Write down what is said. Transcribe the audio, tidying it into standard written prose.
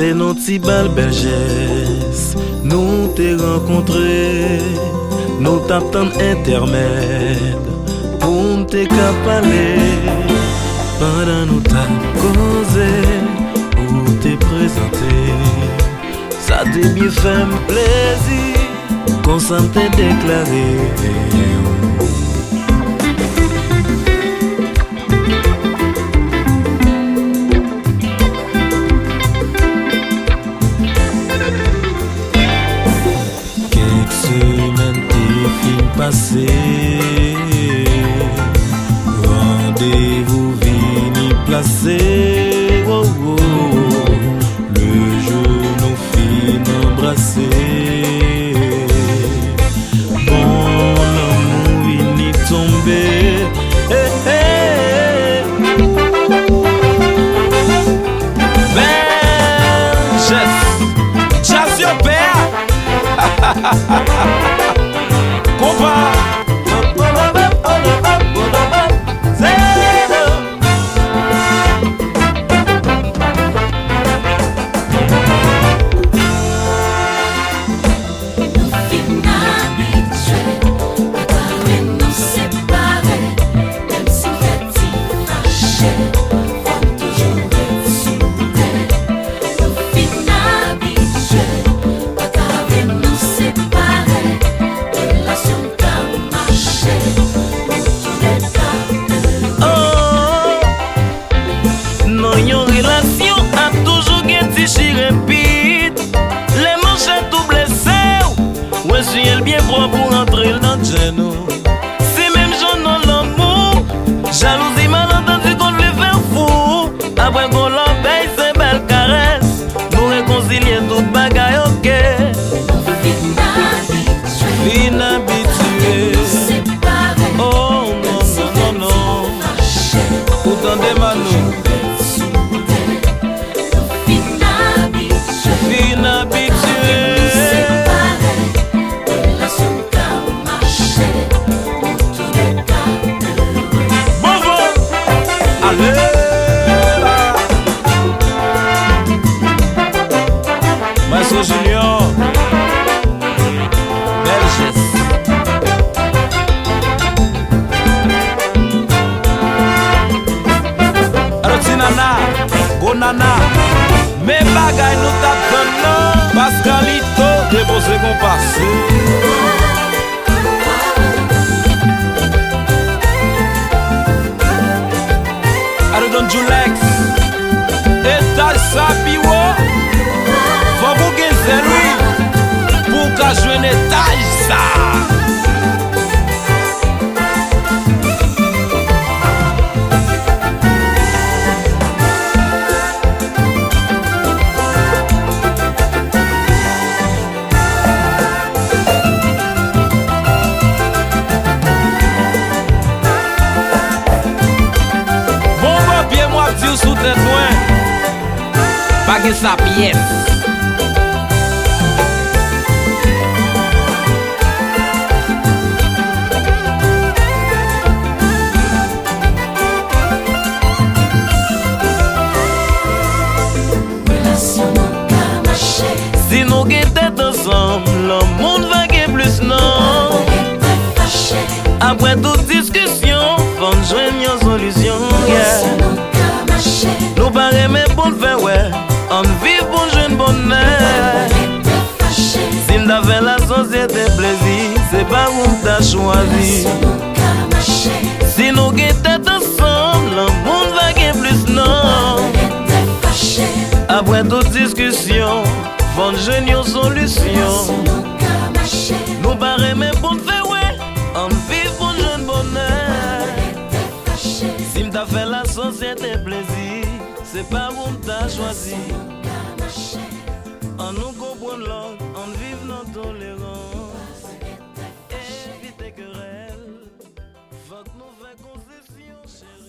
C'est nos petits belles bergesses, nous t'es rencontrés, nous t'attendons intermède, pour nous t'es capalé, pendant nous t'as causé, ou t'es présenté, ça t'est bien fait plaisir, qu'on s'en t'est déclaré. Passé, rendez-vous vini placé, oh, oh, le jour nous fin embrasser, bon amour vini tomber, eh, eh. Ben, chasse your père. Compa bien propre pour entrer dans le genou. C'est même j'en ai l'amour, jalousie malentendu qu'on le fait fou. Après qu'on l'obéit, c'est belle caresse, nous réconcilier toute bagaille, ok. Inhabitué, oh non, non, non, non. Pourtant des manous, inhabitué. Maestro Junior, Belges. Arotinana, Gonana, mes bagailles nous t'attendons. Pascalito, déposé qu'on passe. Arodon Julex, Etal Sapiwo. Faut vous gagner lui pour qu'à jouer un étage ça. Bon papier moi dire sous tête loin. Pas que sa pièce. Si nous guettons ensemble, le monde va gagner plus non. Après toute discussion, faut nous joindre une solution. Nous paraît mais pour le faire, ouais, on vit pour jouer bonheur. Si nous avons la société plaisir, c'est pas vous qui t'as choisi. Si nous guettons ensemble, le monde va gagner plus non. Après toute discussion, faut nous joindre une solution. Nous paraît mais pour le faire, ouais, on vit pour jouer bonheur. Si m't'a fait la société plaisir, c'est pas vous qui t'as choisi. On nous comprend l'autre, on vive notre tolérance. Éviter querelle, faut que nous fassions concession, chérie.